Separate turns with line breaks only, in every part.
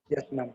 Yes, ma'am.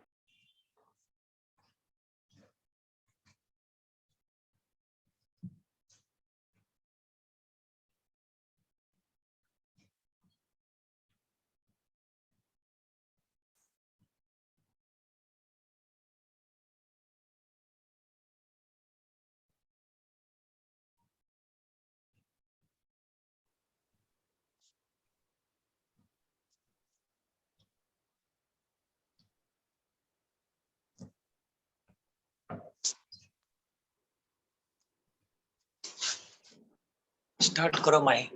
Start करो माही.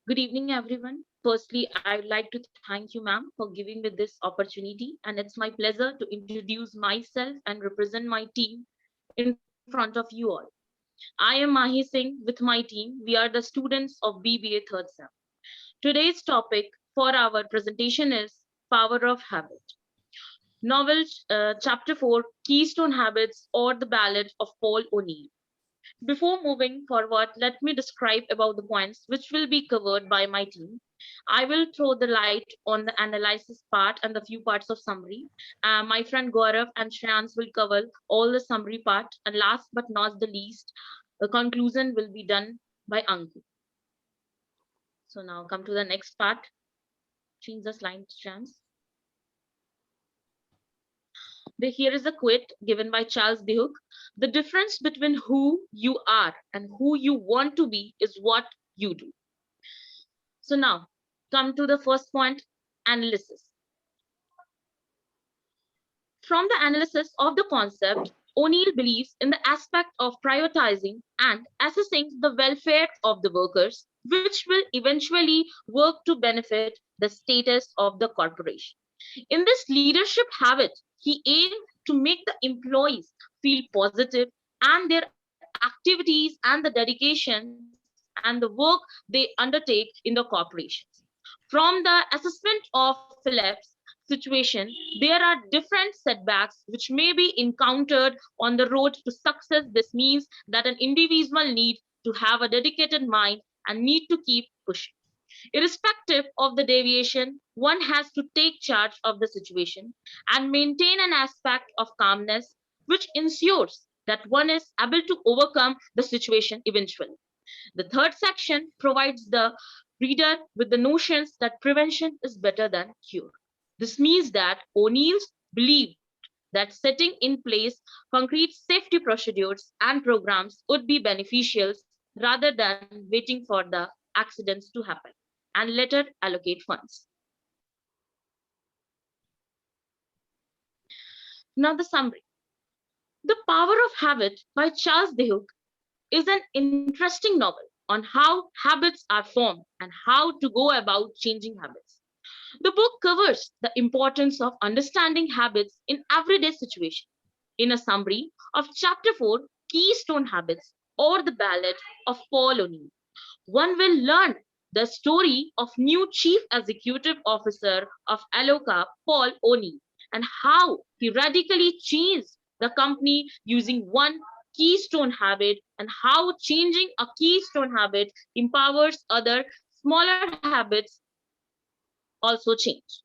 Good evening, everyone. Firstly, I would like to thank you, ma'am, for giving me this opportunity. And it's my pleasure to introduce myself and represent my team in front of you all. I am Mahi Singh with my team. We are the students of BBA third sem. Today's topic for our presentation is Power of Habit. Novel Chapter 4, Keystone Habits or the Ballad of Paul O'Neill. Before moving forward, let me describe about the points which will be covered by my team. I will throw the light on the analysis part and the few parts of summary. My friend Gaurav and Shreyans will cover all the summary part. And last but not the least, the conclusion will be done by Anku. So now come to the next part. Change the slide, Shreyans. Here is a quote given by Charles Duhigg. The difference between who you are and who you want to be is what you do. So now come to the first point, analysis. From the analysis of the concept, O'Neill believes in the aspect of prioritizing and assessing the welfare of the workers, which will eventually work to benefit the status of the corporation. In this leadership habit, he aimed to make the employees feel positive and their activities and the dedication and the work they undertake in the corporations. From the assessment of Phillips' situation, there are different setbacks which may be encountered on the road to success. This means that an individual needs to have a dedicated mind and need to keep pushing. Irrespective of the deviation, one has to take charge of the situation and maintain an aspect of calmness, which ensures that one is able to overcome the situation eventually. The third section provides the reader with the notions that prevention is better than cure. This means that O'Neill's believed that setting in place concrete safety procedures and programs would be beneficial rather than waiting for the accidents to happen, and later allocate funds. Now the summary. The Power of Habit by Charles Duhigg is an interesting novel on how habits are formed and how to go about changing habits. The book covers the importance of understanding habits in everyday situations. In a summary of Chapter 4, Keystone Habits or the Ballad of Paul O'Neill, one will learn the story of new Chief Executive Officer of Aloka, Paul O'Neill, and how he radically changed the company using one keystone habit and how changing a keystone habit empowers other smaller habits also change.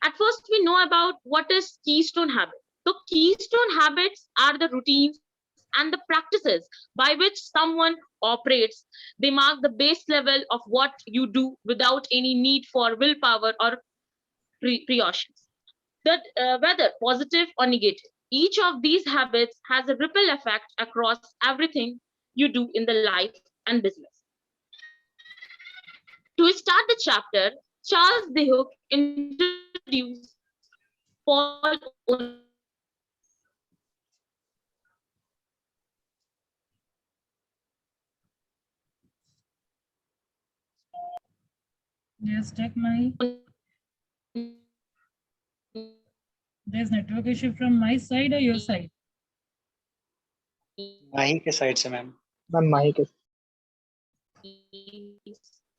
At first, we know about what is keystone habit. So keystone habits are the routines and the practices by which someone operates. They mark the base level of what you do without any need for willpower or precautions. That whether positive or negative, each of these habits has a ripple effect across everything you do in the life and business. To start the chapter, Charles Duhigg introduced Paul O'Neill
Yes, check my. There's network issue from my side or your side?
माही के side से ma'am.
Ma'am, Mahi ke.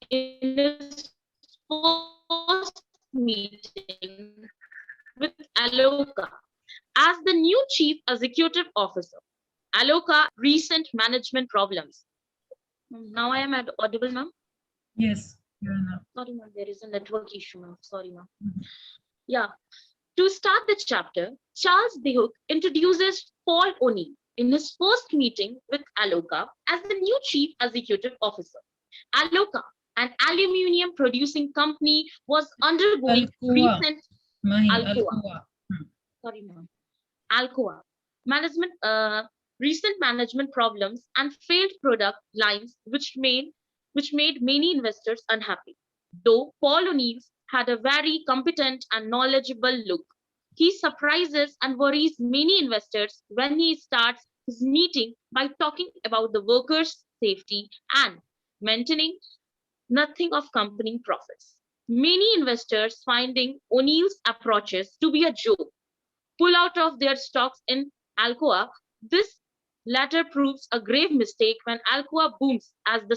in his first meeting with Aloka as the new chief executive officer. Aloka recent management problems. Now I am audible, ma'am.
Yes. Yeah, no.
Sorry, ma'am, there is a network issue, ma'am. Sorry, ma'am.
Mhm.
Yeah. To start the chapter, Charles Dihook introduces Paul O'Neill in his first meeting with Aloka as the new chief executive officer. Aloka, an aluminium producing company, was undergoing
Alcoa. Mahi,
Alcoa,
Alcoa.
sorry, ma'am, Alcoa management, recent management problems and failed product lines, which made many investors unhappy. Though Paul O'Neill had a very competent and knowledgeable look, he surprises and worries many investors when he starts his meeting by talking about the workers' safety and maintaining nothing of company profits. Many investors finding O'Neill's approaches to be a joke pull out of their stocks in Alcoa. This latter proves a grave mistake when Alcoa booms as the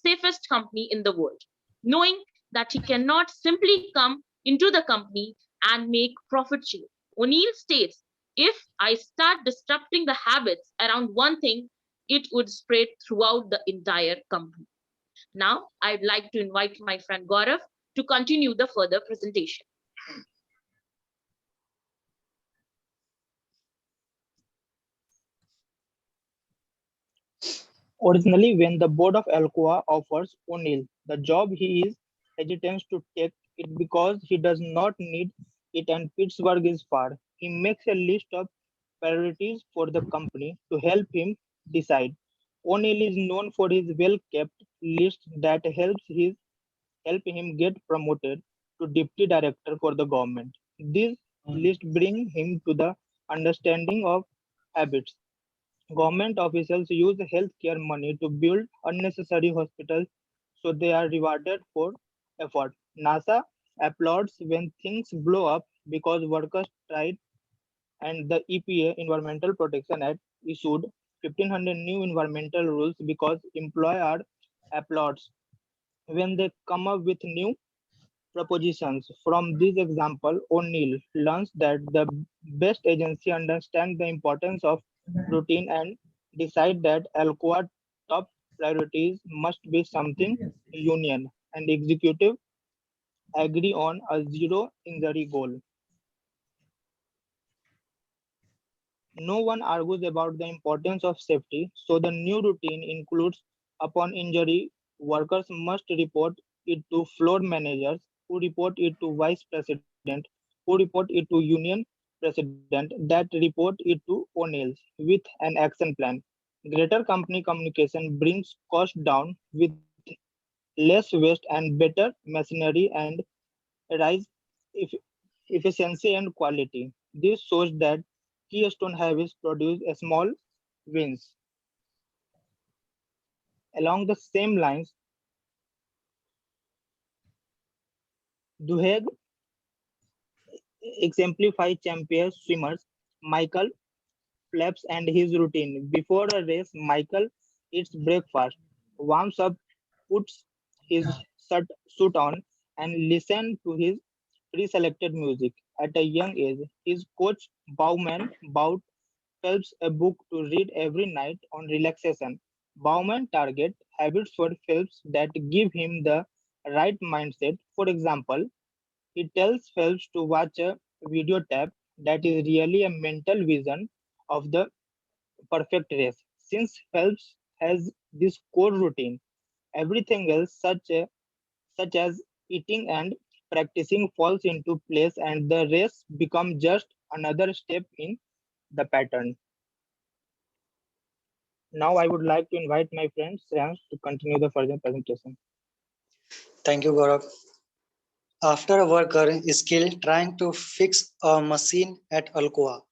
safest company in the world, knowing that he cannot simply come into the company and make profit share. O'Neill states, if I start disrupting the habits around one thing, it would spread throughout the entire company. Now, I'd like to invite my friend Gaurav to continue the further presentation.
Originally, when the board of Alcoa offers O'Neill the job, he is hesitant to take it because he does not need it and Pittsburgh is far. He makes a list of priorities for the company to help him decide. O'Neill is known for his well-kept list that help him get promoted to deputy director for the government. This list brings him to the understanding of habits. Government officials use healthcare money to build unnecessary hospitals, so they are rewarded for effort. NASA applauds when things blow up because workers tried, and the EPA Environmental Protection Act issued 1500 new environmental rules because employers applauds when they come up with new propositions. From this example, O'Neill learns that the best agency understands the importance of routine and decide that Alcoa top priorities must be something union and executive agree on a zero injury goal. No one argues about the importance of safety, so the new routine includes upon injury, workers must report it to floor managers, who report it to vice president, who report it to union president, that report it to O'Neill's with an action plan. Greater company communication brings cost down with less waste and better machinery and rise eff- efficiency and quality. This shows that Keystone Habits produce a small wins. Along the same lines, Duhigg exemplifies champion swimmers Michael Phelps and his routine. Before a race, Michael eats breakfast, warms up, puts his suit on, and listens to his pre-selected music. At a young age, his coach Bowman bought Phelps a book to read every night on relaxation. Bowman target habits for Phelps that give him the right mindset. For example, he tells Phelps to watch a video tape that is really a mental vision of the perfect race. Since Phelps has this core routine, everything else, such as eating and practicing, falls into place, and the race becomes just another step in the pattern. Now, I would like to invite my friend Shreyans to continue the further presentation.
Thank you, Gaurav. After a worker is killed trying to fix a machine at Alcoa,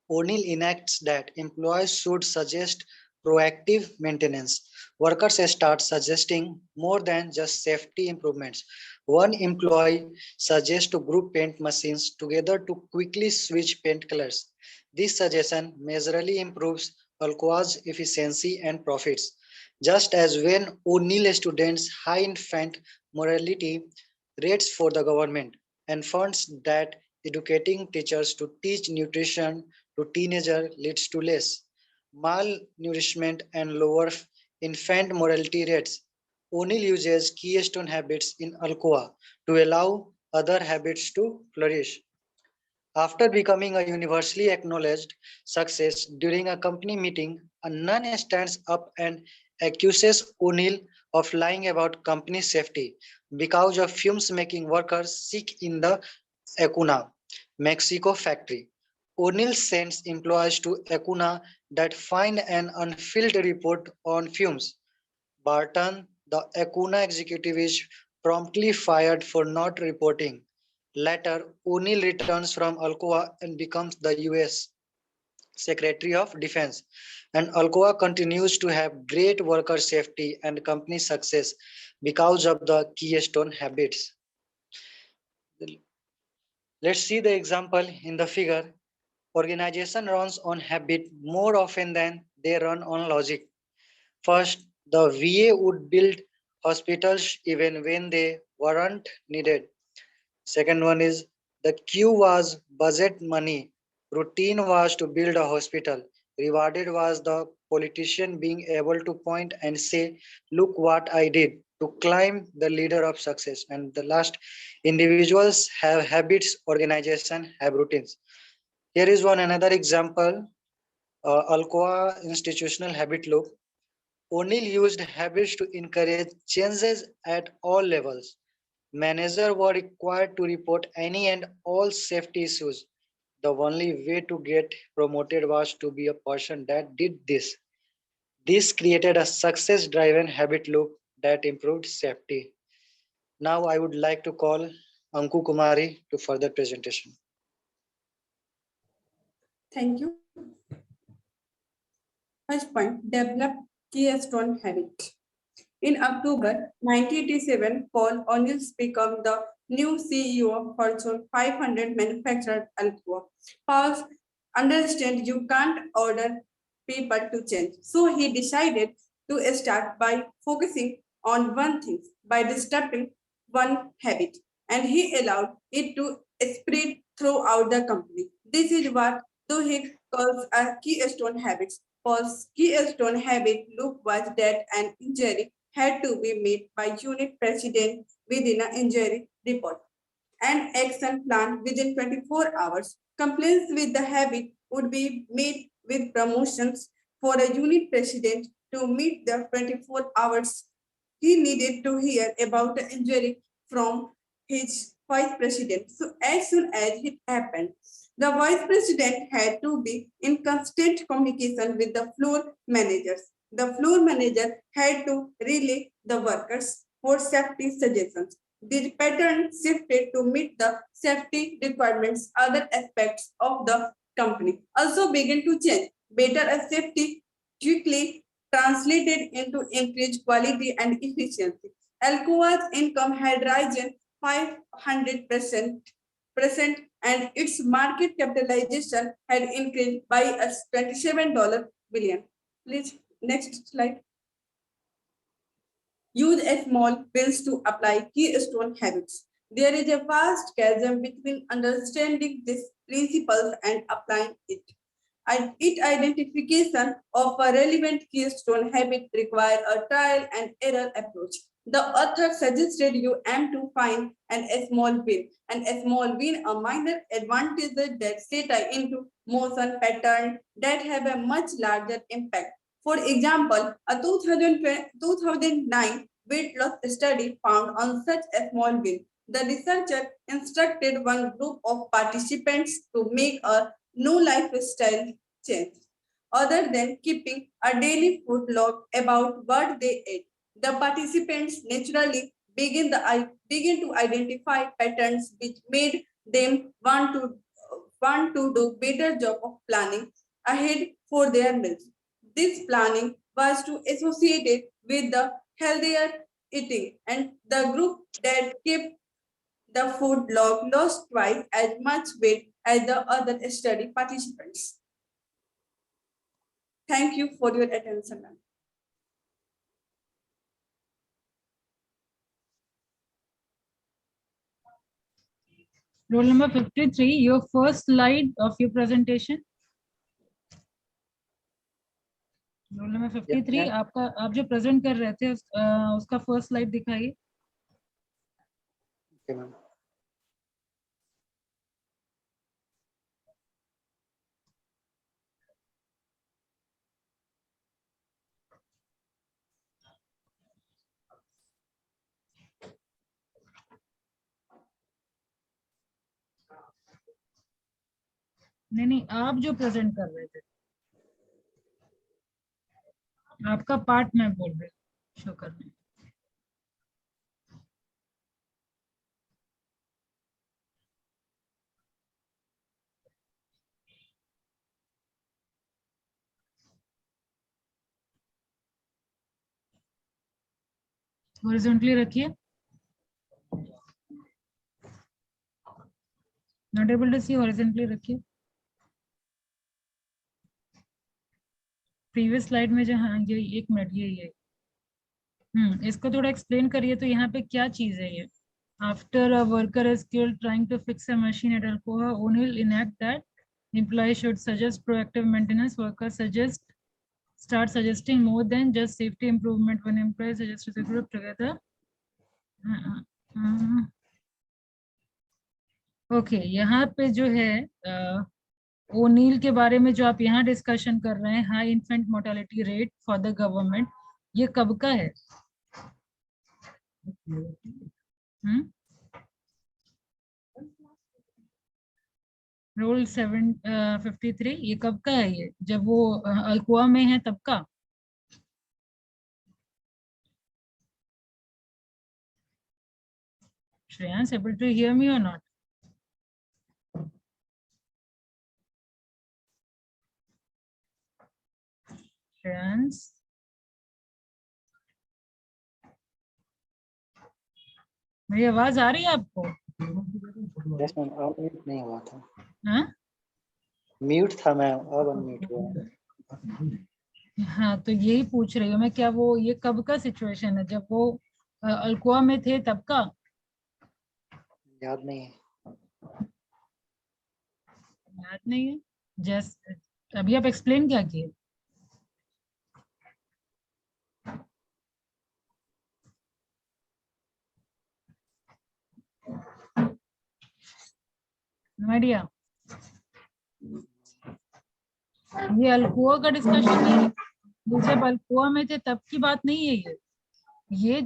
O'Neill enacts that employees should suggest proactive maintenance. Workers start suggesting more than just safety improvements. One employee suggests to group paint machines together to quickly switch paint colors. This suggestion measurably improves Alcoa's efficiency and profits. Just as when O'Neill students high infant mortality rates for the government and funds that educating teachers to teach nutrition to teenagers leads to less malnourishment and lower infant mortality rates. O'Neill uses keystone habits in Alcoa to allow other habits to flourish. After becoming a universally acknowledged success during a company meeting, a nun stands up and accuses O'Neill of lying about company safety because of fumes making workers sick in the Acuna, Mexico factory. O'Neill sends employees to Acuna that find an unfilled report on fumes. Barton, the Acuna executive, is promptly fired for not reporting. Later, O'Neill returns from Alcoa and becomes the US Secretary of Defense. And Alcoa continues to have great worker safety and company success because of the keystone habits. Let's see the example in the figure. Organization runs on habit more often than they run on logic. First, the VA would build hospitals even when they weren't needed. Second one is the Q was budget money. Routine was to build a hospital. Rewarded was the politician being able to point and say, look what I did to climb the leader of success. And the last, individuals have habits, organization have routines. Here is one another example, Alcoa institutional habit loop. O'Neill used habits to encourage changes at all levels. Managers were required to report any and all safety issues. The only way to get promoted was to be a person that did this. This created a success driven habit loop that improved safety. Now I would like to call Anku Kumari to further presentation.
Thank you. First point, develop keystone habit. In October 1987, Paul O'Neill became the new CEO of Fortune 500 manufacturer Alcoa. Paul understand you can't order people to change. So he decided to start by focusing on one thing, by disrupting one habit. And he allowed it to spread throughout the company. This is what Duhigg calls a keystone habits. Paul's keystone habit loop was that an injury had to be made by unit president within an injury report. An action plan within 24 hours. Complaints with the habit would be made with promotions for a unit president to meet the 24 hours. He needed to hear about the injury from his vice president. So as soon as it happened, the vice president had to be in constant communication with the floor managers. The floor manager had to relay the workers for safety suggestions. The pattern shifted to meet the safety requirements. Other aspects of the company also began to change. Better safety quickly translated into increased quality and efficiency. Alcoa's income had risen 500% and its market capitalization had increased by a $27 billion. Please, next slide. Use a small wins to apply keystone habits. There is a vast chasm between understanding these principles and applying it. Its identification of a relevant keystone habit requires a trial and error approach. The author suggested you aim to find a small win, and a small win, a minor advantage that set into motion pattern that have a much larger impact. For example, a 2009 weight loss study found on such a small win. The researcher instructed one group of participants to make a no lifestyle change other than keeping a daily food log about what they ate. The participants naturally begin to identify patterns which made them want to do better job of planning ahead for their meals. This planning was to associate it with the healthier eating, and the group that kept the food log lost twice as much weight as the other study participants. Thank you for your attention, ma'am.
Roll number 53, your first slide of your presentation. Roll number 53 आपका, आप जो present कर रहे थे उसका first slide दिखाइए।
Okay, ma'am.
नहीं, आप जो प्रेजेंट कर रहे थे, आपका पार्ट मैं बोल रही हूँ शो करने। हॉरिजॉन्टली रखिए। Not able to see, horizontally रखिए। प्रीवियस स्लाइड में जो, हाँ ये 1 मिनट, ये इसको थोड़ा एक्सप्लेन करिए। तो यहाँ पे क्या चीज है ये? After a worker is skilled trying to fix a machine at Alcoa, O'Neill enact that employee should suggest proactive maintenance. Worker start suggesting more than just safety improvement when employees suggest to the group together. Okay, यहाँ पे जो है O'Neill के बारे में जो आप यहाँ डिस्कशन कर रहे हैं, high infant mortality rate for the government, ये कब का है? रूल 753 ये कब का है? ये जब वो अल्कोआ में है तब का? Shreyans, able to hear me or not? Shreyans, मेरी आवाज आ रही है आपको?
Yes, ma'am. अनम्यूट नहीं हुआ था।
हाँ
म्यूट था मैम, अब अनम्यूट हुआ।
हाँ, तो यही पूछ रही हूँ मैं, क्या वो ये कब का सिचुएशन है? जब वो अल्कोआ में थे तब का?
याद नहीं है।
याद नहीं है? जस्ट अभी आप एक्सप्लेन क्या किए? आइडिया, ये अल्कोआ का डिस्कशन नहीं है। ये जब अल्कोआ में थे तब की बात नहीं है। ये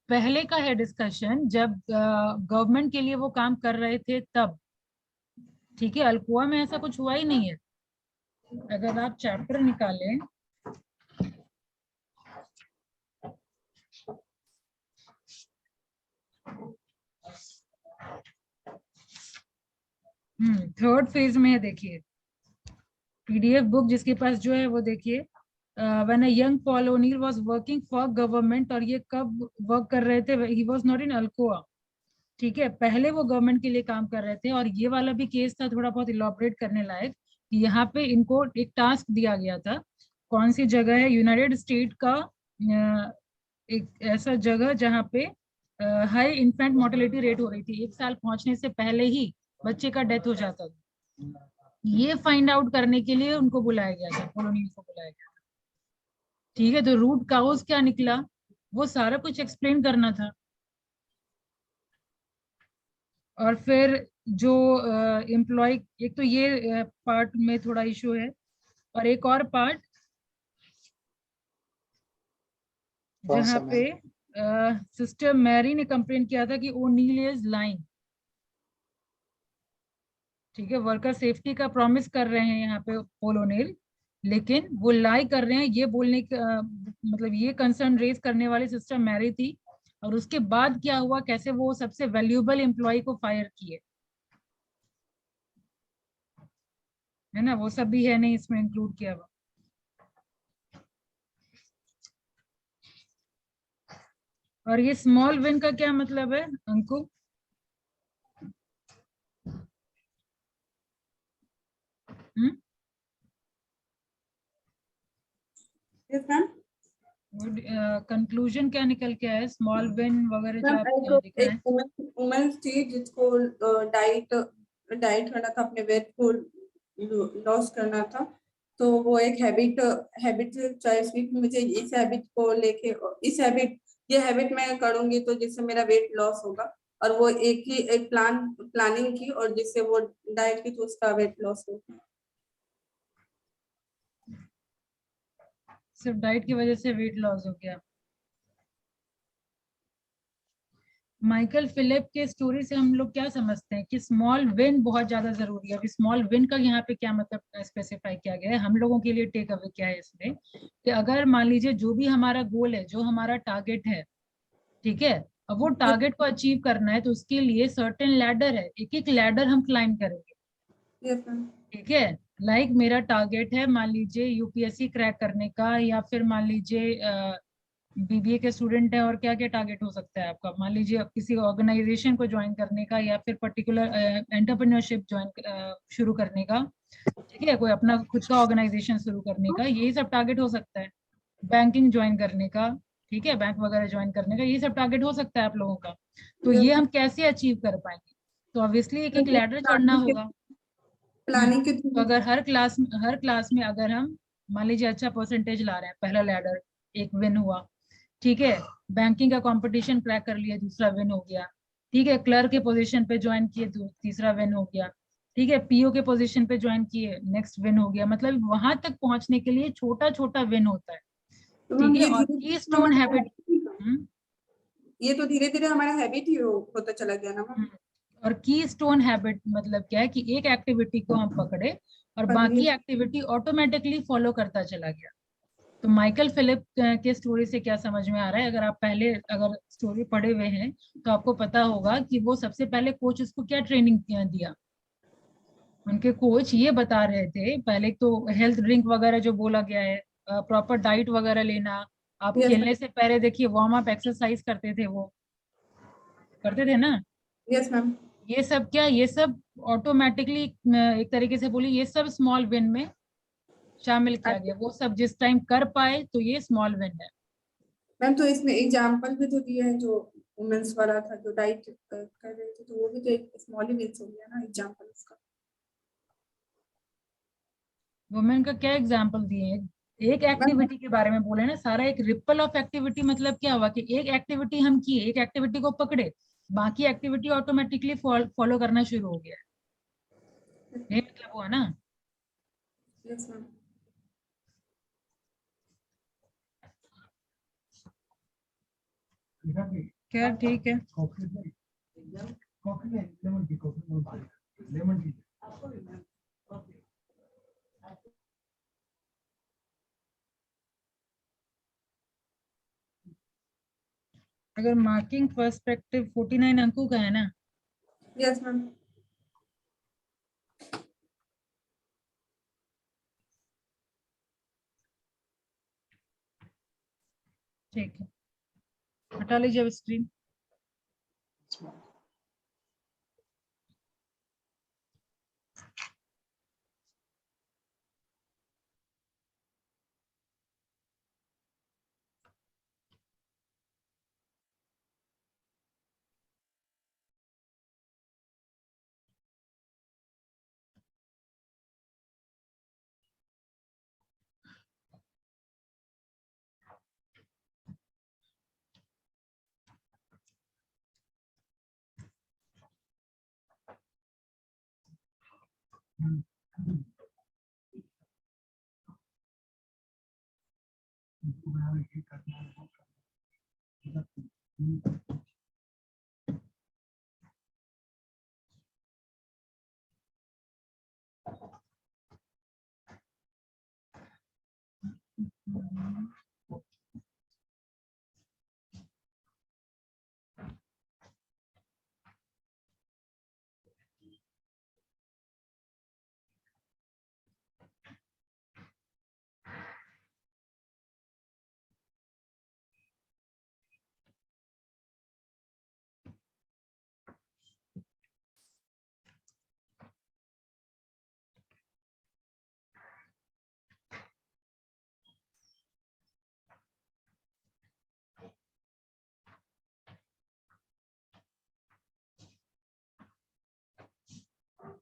पहले का है डिस्कशन, जब गवर्नमेंट के लिए वो काम कर रहे थे तब। ठीक है, अल्कोआ में ऐसा कुछ हुआ ही नहीं है। अगर आप चैप्टर निकालें, थर्ड फेज में है, देखिए पीडीएफ बुक जिसके पास जो है वो देखिए। When a young Paul O'Neill was working for government, और ये कब वर्क कर रहे थे? He was not in Alcoa. ठीक है, पहले वो गवर्नमेंट के लिए काम कर रहे थे। और ये वाला भी केस था थोड़ा बहुत इलॉबरेट करने लायक, कि यहाँ पे इनको एक टास्क दिया गया था। कौन सी जगह है? यूनाइटेड स्टेट का एक ऐसा जगह जहाँ पे हाई इन्फेंट मोर्टेलिटी रेट हो रही थी। 1 साल पहुंचने से पहले ही बच्चे का डेथ हो जाता था। ये फाइंड आउट करने के लिए उनको बुलाया गया था, कॉलोनी को बुलाया गया था। ठीक है, तो रूट काउज क्या निकला, वो सारा कुछ एक्सप्लेन करना था। और फिर जो एम्प्लॉय, एक तो ये पार्ट में थोड़ा इशू है। और एक और पार्ट जहाँ पे सिस्टर मैरी ने कंप्लेन किया था कि ओनील इज लाइंग। ठीक है, वर्कर सेफ्टी का प्रॉमिस कर रहे हैं यहाँ पे पॉल ओनील, लेकिन वो लाई कर रहे हैं। ये बोलने का मतलब ये कंसर्न रेज करने वाली सिस्टर मैरी थी। और उसके बाद क्या हुआ, कैसे वो सबसे वैल्यूएबल एम्प्लॉय को फायर किए, है ना, वो सब भी है नहीं इसमें इंक्लूड किया हुआ। और ये स्मॉल विन का क्या मतलब है अंकु?
Yes, ma'am.
कंक्लूजन क्या निकल के आया? स्मॉल विन वगैरह जो
मैम,
आप दिख रहे हैं।
वुमेन्स थी जिसको डाइट करना था, अपने वेट को लॉस करना था। तो वो एक हैबिट चॉइस हुई। मुझे इस हैबिट को लेके ये हैबिट मैं करूंगी तो जिससे मेरा वेट लॉस होगा, और वो एक प्लानिंग की, और जिससे वो डाइट की तो उसका वेट लॉस होगा।
सिर्फ डाइट की वजह से वेट लॉस हो गया। माइकल फिलिप के स्टोरी से हम लोग क्या समझते हैं कि स्मॉल विन बहुत ज्यादा जरूरी है। अभी स्मॉल विन का यहाँ पे क्या मतलब स्पेसिफाई किया गया है, हम लोगों के लिए टेक अवे क्या है इसमें, कि अगर मान लीजिए जो भी हमारा गोल है, जो हमारा टारगेट है, ठीक है, अब वो टारगेट को अचीव करना है तो उसके लिए सर्टेन लैडर है, एक एक लैडर हम क्लाइंब करेंगे। ठीक है, लाइक मेरा टारगेट है मान लीजिए यूपीएससी क्रैक करने का, या फिर मान लीजिए बीबीए के स्टूडेंट है और क्या क्या टारगेट हो सकता है आपका, मान लीजिए आप किसी ऑर्गेनाइजेशन को ज्वाइन करने का, या फिर पर्टिकुलर एंटरप्रेन्योरशिप ज्वाइन शुरू करने का, ठीक है, कोई अपना खुद का ऑर्गेनाइजेशन शुरू करने का, यही सब टारगेट हो सकता है। बैंकिंग ज्वाइन करने का, ठीक है, बैंक वगैरह ज्वाइन करने का, ये सब टारगेट हो सकता है आप लोगों का। तो ये हम कैसे अचीव कर पाएंगे, तो ऑब्वियसली एक एक लैडर चढ़ना होगा।
प्लानिंग के
तो अगर हर क्लास में अगर हम मान लीजिए अच्छा परसेंटेज ला रहे हैं, पहला लैडर एक विन हुआ, ठीक है, बैंकिंग का कंपटीशन क्रैक कर लिया, दूसरा विन हो गया, ठीक है, क्लर्क के पोजीशन पे ज्वाइन किए, तीसरा विन हो गया, ठीक है, पीओ के पोजीशन पे ज्वाइन किए, नेक्स्ट विन हो गया। मतलब वहां तक पहुंचने के लिए छोटा छोटा विन होता है,
तो
ठीक है।
ये
और की स्टोन हैबिट,
ये तो धीरे धीरे हमारा हैबिट ही होता चला गया ना मैम।
और की स्टोन हैबिट मतलब क्या है कि एक एक्टिविटी को हम पकड़े और बाकी एक्टिविटी ऑटोमेटिकली फॉलो करता चला गया। तो माइकल फिलिप के स्टोरी से क्या समझ में आ रहा है, अगर आप पहले अगर स्टोरी पढ़े हुए हैं तो आपको पता होगा कि वो सबसे पहले कोच उसको क्या ट्रेनिंग दिया। उनके कोच ये बता रहे थे, पहले तो हेल्थ ड्रिंक वगैरह जो बोला गया है, प्रॉपर डाइट वगैरह लेना, आप खेलने से पहले देखिए वार्म अप एक्सरसाइज करते थे, वो करते थे ना।
Yes ma'am.
ये सब क्या, ये सब ऑटोमेटिकली एक तरीके से बोली, ये सब स्मॉल विन में शामिल किया गया। वो सब जिस टाइम कर पाए तो ये स्मॉल विन है।
मैम तो इसमें एग्जांपल भी तो दिए हैं, जो वुमेन्स वाला था जो डाइट कर रहे थे, तो वो भी तो एक स्मॉल ही विन हो गया ना एग्जांपल उसका।
वुमेन का क्या एग्जांपल दिए हैं, एक एक्टिविटी के बारे में बोले ना, सारा एक रिपल ऑफ एक्टिविटी। मतलब क्या हुआ कि एक एक्टिविटी हम किए, एक एक्टिविटी को पकड़े, बाकी एक्टिविटी ऑटोमेटिकली फॉलो करना शुरू हो गया, ये मतलब हुआ ना।
Yes ma'am.
क्या ठीक है। अगर मार्किंग पर्सपेक्टिव 49 अंकों का है ना।
Yes ma'am.
ठीक है, हटा लीजिए अब screen.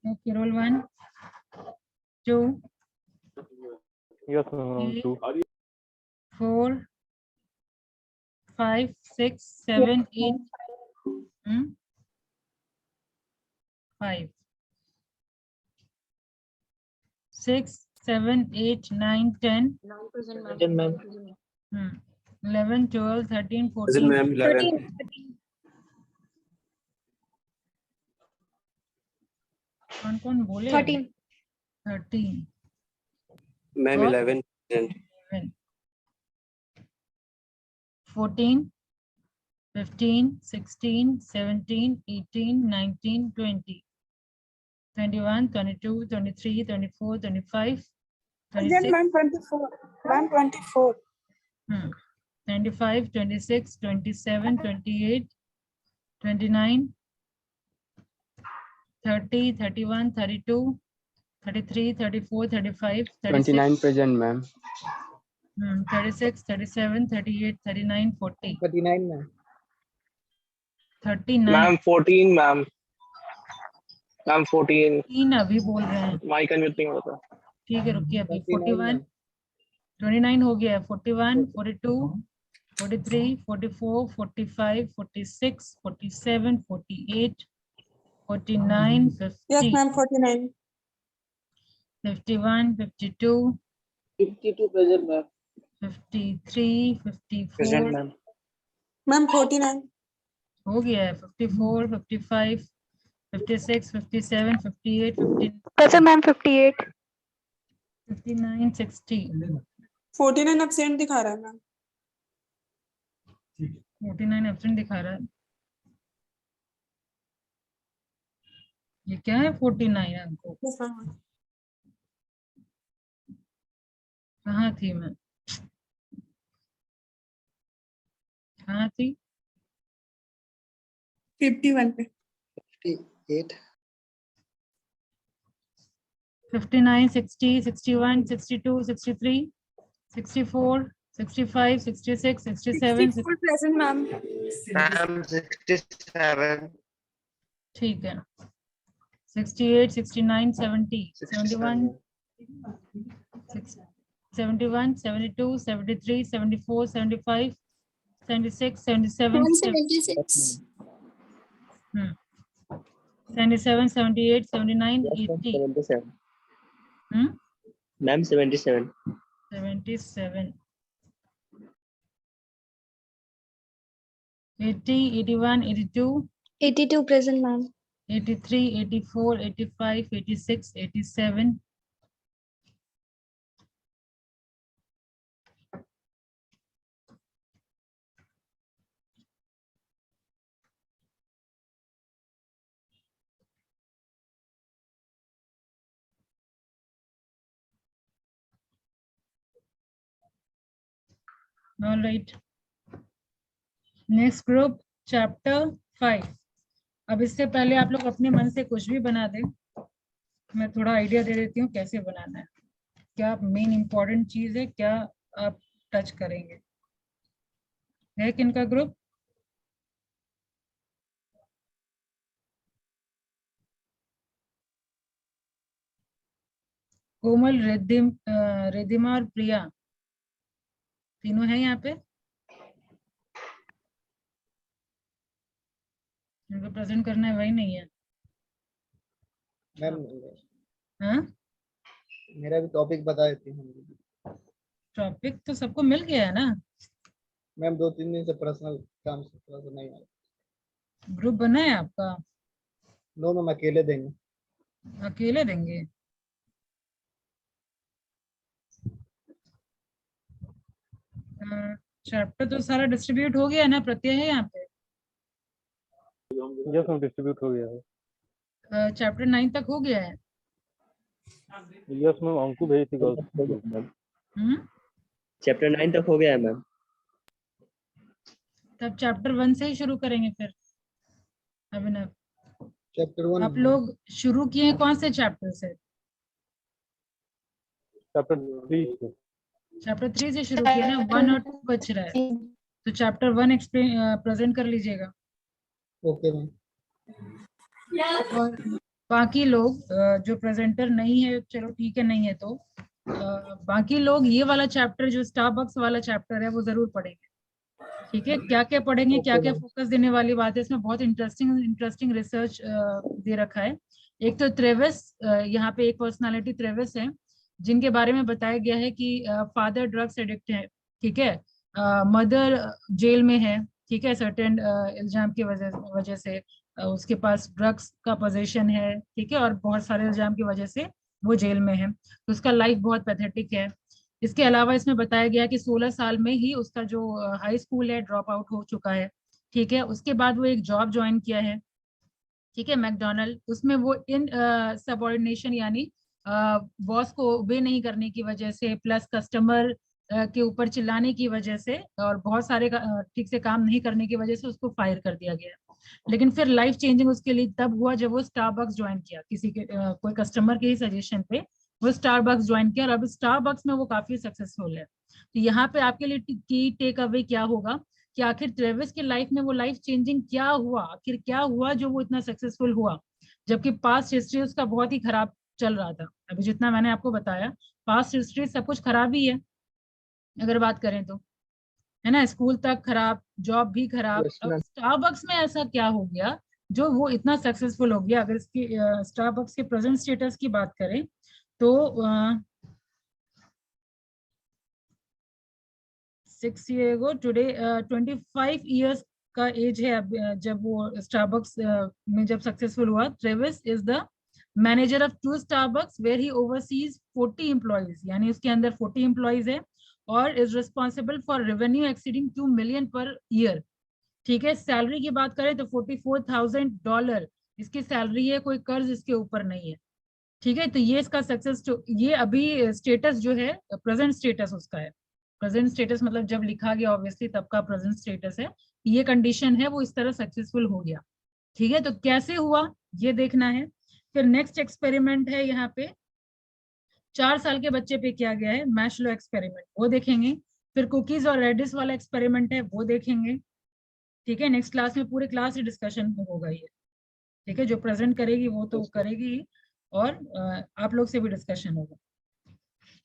Okay, roll 1, 2,
Yes, ma'am. Round 2.
4, 5, 6, 7, 8. 5, 6, 7, 8, 9, 10.
10, ma'am.
11, 12, 13, 14.
Present, ma'am. 11.
कौन बोले?
13.
13.
Ma'am,
और
11. Present.
11. 14, 15, 16, 17, 18, 19, 20, 21, 22, 23, 24, 25, 26.
Ma'am, 24. Ma'am, 24.
25, 26, 27, 28, 29, 30, 31, 32, 33, 34, 35, 36.
29 present, ma'am.
36, 37, 38, 39, 40.
39, ma'am.
39.
Ma'am 14 ma'am 14
तीन अभी बोल रहे हैं।
माइक अनम्यूट नहीं होता।
ठीक है, रुकिए अभी। 41, 29 हो गया है। 41, 42, 43, 44, 45, 46, 47, 48, 49, 50.
Yes, ma'am, 49.
51, 52,
52 present, ma'am.
53,
Present,
54.
ma'am.
Ma'am, 49.
हो गया है। 54, 55, 56, 57, 58, 59,
Present, ma'am. 58.
59, 60.
49 absent दिखा रहा है मैम।
49 एब्सेंट दिखा रहा है। ये क्या है? 49 हमको
Yes, ma'am.
कहाँ थी मैं? कहाँ थी?
51 पे।
58.
59, 60, 61, 62, 63, 64, 65, 66, 67.
64 present, ma'am.
Ma'am, 67.
ठीक है। 68, 69, 70, 71, 71, 72, 73, 74, 75, 76, 77,
76.
77, 78, 79, 80.
77
Hmm?
Ma'am 77
77, 80, 81, 82,
82 present, ma'am.
83, 84, 85, 86, 87. All right. Next group, chapter 5. अब इससे पहले आप लोग अपने मन से कुछ भी बना दें। मैं थोड़ा आइडिया दे देती हूँ कैसे बनाना है। क्या मेन इम्पोर्टेंट चीज है, क्या आप टच करेंगे? है किनका ग्रुप? कोमल, रिद्धिमा और प्रिया तीनों हैं यहाँ पे? जिनको प्रेजेंट करना है वही नहीं है?
मैम
हाँ,
मेरा भी टॉपिक बता देती हूँ।
टॉपिक तो सबको मिल गया है ना?
मैम 2-3 दिन से पर्सनल काम से थोड़ा सा नहीं आया।
ग्रुप बना है आपका?
नो मैम, अकेले देंगे।
अकेले देंगे? चैप्टर तो सारा डिस्ट्रीब्यूट हो गया है ना? प्रत्यय है यहाँ पे?
यस मैम, डिस्ट्रीब्यूट हो गया है।
चैप्टर 9 तक हो गया है?
यस मैम, अंकु भेजी थी गर्ल्स।
चैप्टर 9 तक हो गया है मैम।
तब चैप्टर 1 से ही शुरू करेंगे फिर। अभिनव,
चैप्टर 1
आप लोग शुरू किए कौन से चैप्टर से?
चैप्टर 3 से।
चैप्टर 3 से शुरू किया ना? 1 और 2 बच रहा है, तो चैप्टर 1 एक्सप्लेन प्रेजेंट कर लीजिएगा।
Okay ma'am.
और बाकी लोग जो प्रेजेंटर नहीं है, चलो ठीक है, नहीं है तो बाकी लोग ये वाला चैप्टर जो स्टारबक्स वाला चैप्टर है वो जरूर पढ़ेंगे। ठीक है, क्या क्या पढ़ेंगे, क्या क्या फोकस देने वाली बात है इसमें, बहुत इंटरेस्टिंग रिसर्च दे रखा है। एक तो ट्रेविस, यहाँ पे एक पर्सनालिटी ट्रेविस है जिनके बारे में बताया गया है कि फादर ड्रग्स एडिक्ट है, ठीक है, मदर जेल में है, ठीक है, सर्टेन इल्जाम की वजह से उसके पास ड्रग्स का पोजीशन है, ठीक है, और बहुत सारे इल्जाम की वजह से वो जेल में है, तो उसका लाइफ बहुत पैथेटिक है। इसके अलावा इसमें बताया गया कि 16 साल में ही उसका जो हाई स्कूल है ड्रॉप आउट हो चुका है, ठीक है, उसके बाद वो एक जॉब ज्वाइन किया है, ठीक है, मैकडोनल्ड, उसमें वो इन सबऑर्डिनेशन यानी बॉस को ओबे नहीं करने की वजह से प्लस कस्टमर के ऊपर चिल्लाने की वजह से और बहुत सारे ठीक से काम नहीं करने की वजह से उसको फायर कर दिया गया। लेकिन फिर लाइफ चेंजिंग उसके लिए तब हुआ जब वो स्टारबक्स ज्वाइन किया, किसी के कोई कस्टमर के ही सजेशन पे वो स्टारबक्स ज्वाइन किया और अब स्टारबक्स में वो काफी सक्सेसफुल है। तो यहाँ पे आपके लिए की टेक अवे क्या होगा कि आखिर ट्रेविस की लाइफ में वो लाइफ चेंजिंग क्या हुआ, आखिर क्या हुआ जो वो इतना सक्सेसफुल हुआ, जबकि पास्ट हिस्ट्री उसका बहुत ही खराब चल रहा था। अभी जितना मैंने आपको बताया पास्ट हिस्ट्री सब कुछ खराब ही है अगर बात करें तो, है ना, स्कूल तक खराब, जॉब भी खराब। अब स्टारबक्स में ऐसा क्या हो गया जो वो इतना सक्सेसफुल हो गया? अगर इसकी स्टारबक्स के प्रेजेंट स्टेटस की बात करें तो 6 ईयर एगो टुडे 25 ईयर्स का एज है अब जब वो स्टारबक्स में जब सक्सेसफुल हुआ। Travis is the manager of 2 Starbucks where he oversees 40 employees, यानी उसके अंदर 40 एम्प्लॉइज है और is responsible for revenue exceeding 2 million per year, ठीक है। सैलरी की बात करें तो $44,000 इसकी सैलरी है, कोई कर्ज इसके ऊपर नहीं है, ठीक है। तो ये इसका सक्सेस, ये अभी स्टेटस जो है प्रेजेंट स्टेटस उसका है। प्रेजेंट स्टेटस मतलब जब लिखा गया ऑब्वियसली तब का प्रेजेंट स्टेटस है, ये कंडीशन है, वो इस तरह सक्सेसफुल हो गया, ठीक है। तो कैसे हुआ ये देखना है। फिर नेक्स्ट एक्सपेरिमेंट है यहाँ पे 4 साल के बच्चे पे किया गया है, मैशलो एक्सपेरिमेंट, वो देखेंगे। फिर कुकीज और रेडिस वाला एक्सपेरिमेंट है वो देखेंगे, ठीक है। नेक्स्ट क्लास में पूरे क्लास ही डिस्कशन होगा ये, ठीक है, जो प्रेजेंट करेगी वो तो करेगी ही और आप लोग से भी डिस्कशन होगा,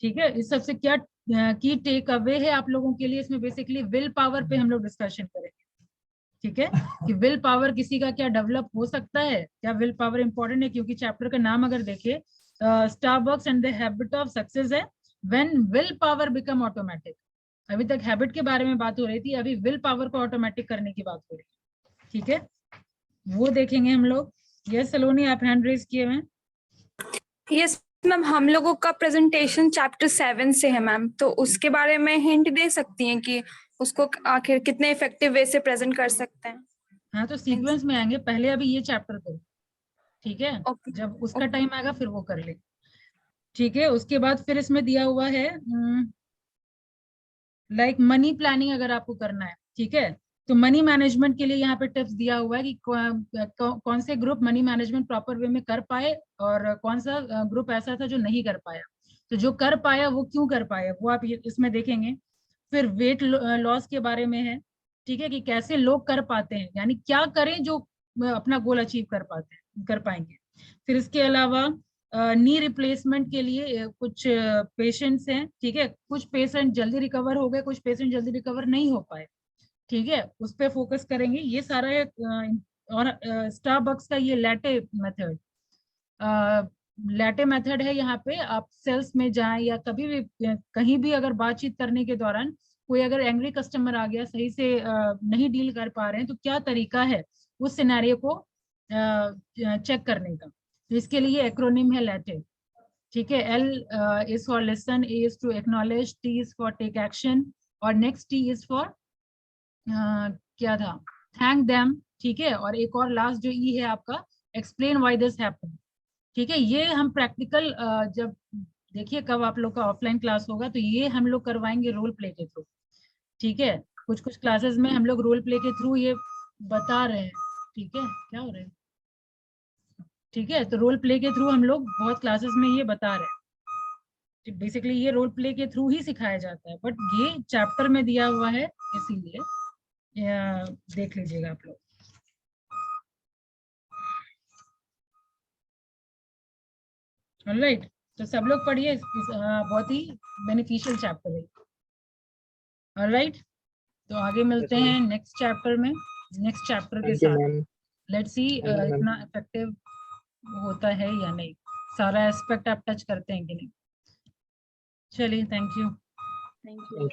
ठीक है। इस सबसे क्या की टेक अवे है आप लोगों के लिए, इसमें बेसिकली विल पावर पे हम लोग डिस्कशन करेंगे, ठीक है, कि विल पावर किसी का क्या डेवलप हो सकता है, क्या विल पावर इंपॉर्टेंट है, क्योंकि चैप्टर का नाम अगर देखिए Starbucks and the habit of success है, when willpower become automatic. अभी तक हैबिट के बारे में बात हो रही थी, अभी विल पावर को ऑटोमेटिक करने की बात हो रही है, ठीक है, वो देखेंगे हम लोग। यस सलोनी, आप हैंड रेज किए हुए।
यस मैम, हम लोगों का प्रेजेंटेशन चैप्टर 7 से है मैम, तो उसके बारे में हिंट दे सकती हैं कि उसको आखिर कितने इफेक्टिव वे से प्रेजेंट कर सकते हैं?
हाँ, तो सीक्वेंस में आएंगे, पहले अभी ये चैप्टर करो, ठीक है, जब उसका टाइम आएगा फिर वो कर ले, ठीक है। उसके बाद फिर इसमें दिया हुआ है लाइक मनी प्लानिंग अगर आपको करना है, ठीक है, तो मनी मैनेजमेंट के लिए यहाँ पे टिप्स दिया हुआ है कि कौन से group money management proper way में कर पाए और कौन सा ग्रुप ऐसा था जो नहीं कर पाया। तो जो कर पाया वो क्यों कर पाया वो आप इसमें देखेंगे। फिर वेट लॉस के बारे में है, ठीक है, कि कैसे लोग कर पाते हैं, यानी क्या करें जो अपना गोल अचीव कर पाएंगे। फिर इसके अलावा नी रिप्लेसमेंट के लिए कुछ पेशेंट्स हैं, ठीक है, कुछ पेशेंट जल्दी रिकवर हो गए, कुछ पेशेंट जल्दी रिकवर नहीं हो पाए, ठीक है, उस पर फोकस करेंगे। ये सारा है। और स्टारबक्स का ये लैटे मेथड है, यहाँ पे आप सेल्स में जाएं या कभी भी कहीं भी अगर बातचीत करने के दौरान कोई अगर एंग्री कस्टमर आ गया, सही से नहीं डील कर पा रहे हैं, तो क्या तरीका है उस सिनेरियो को चेक करने का। तो इसके लिए एक्रोनिम है लैटे, ठीक है। L is for listen, A is to acknowledge, T is for take action और नेक्स्ट टी इज फॉर क्या था, थैंक देम, ठीक है। और एक और लास्ट जो ई है आपका, एक्सप्लेन व्हाई दिस हैपेंड, ठीक है। ये हम प्रैक्टिकल जब देखिए कब आप लोग का ऑफलाइन क्लास होगा तो ये हम लोग करवाएंगे रोल प्ले के थ्रू, ठीक है। कुछ कुछ क्लासेस में हम लोग रोल प्ले के थ्रू ये बता रहे हैं, ठीक है, क्या हो रहा है, ठीक है। तो रोल प्ले के थ्रू हम लोग बहुत क्लासेस में ये बता रहे हैं, बेसिकली ये रोल प्ले के थ्रू ही सिखाया जाता है, बट ये चैप्टर में दिया हुआ है इसीलिए देख लीजिएगा आप लोग। ऑलराइट, तो सब लोग पढ़िए, बहुत ही बेनिफिशियल चैप्टर है। ऑलराइट, तो आगे मिलते हैं नेक्स्ट चैप्टर में, नेक्स्ट चैप्टर के साथ। लेट्स सी इतना इफेक्टिव होता है या नहीं, सारा एस्पेक्ट आप टच करते हैं कि नहीं। चलिए, थैंक यू।